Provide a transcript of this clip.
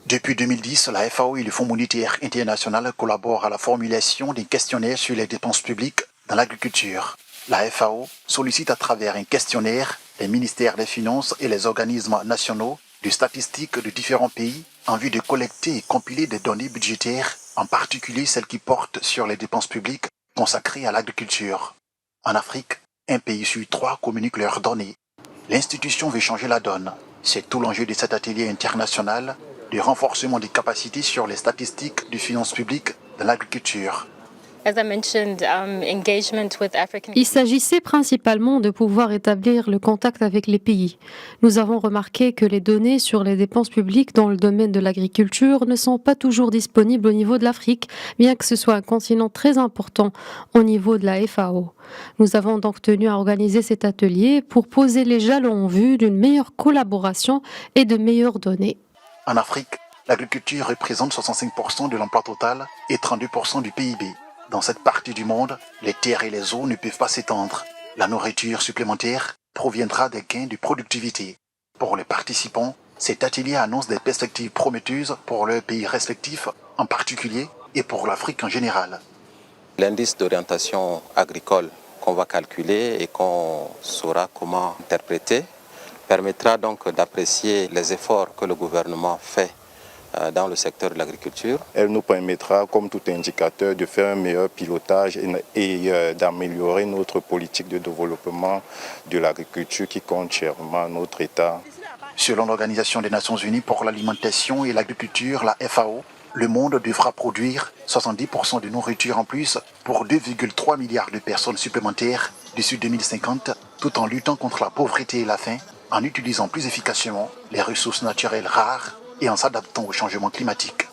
Depuis 2010, la FAO et le Fonds monétaire international collaborent à la formulation des questionnaires sur les dépenses publiques dans l'agriculture. La FAO sollicite à travers un questionnaire les ministères des Finances et les organismes nationaux de statistiques de différents pays en vue de collecter et compiler des données budgétaires, en particulier celles qui portent sur les dépenses publiques consacrées à l'agriculture. En Afrique, un pays sur 3 communique leurs données. L'institution veut changer la donne. C'est tout l'enjeu de cet atelier international de renforcement des capacités sur les statistiques de finances publiques dans l'agriculture. Il s'agissait principalement de pouvoir établir le contact avec les pays. Nous avons remarqué que les données sur les dépenses publiques dans le domaine de l'agriculture ne sont pas toujours disponibles au niveau de l'Afrique, bien que ce soit un continent très important au niveau de la FAO. Nous avons donc tenu à organiser cet atelier pour poser les jalons en vue d'une meilleure collaboration et de meilleures données. En Afrique, l'agriculture représente 65% de l'emploi total et 32% du PIB. Dans cette partie du monde, les terres et les eaux ne peuvent pas s'étendre. La nourriture supplémentaire proviendra des gains de productivité. Pour les participants, cet atelier annonce des perspectives prometteuses pour leurs pays respectifs en particulier et pour l'Afrique en général. L'indice d'orientation agricole qu'on va calculer et qu'on saura comment interpréter permettra donc d'apprécier les efforts que le gouvernement fait dans le secteur de l'agriculture. Elle nous permettra, comme tout indicateur, de faire un meilleur pilotage et d'améliorer notre politique de développement de l'agriculture qui compte chèrement notre État. Selon l'Organisation des Nations Unies pour l'alimentation et l'agriculture, la FAO, le monde devra produire 70% de nourriture en plus pour 2,3 milliards de personnes supplémentaires d'ici 2050, tout en luttant contre la pauvreté et la faim, en utilisant plus efficacement les ressources naturelles rares et en s'adaptant au changement climatique.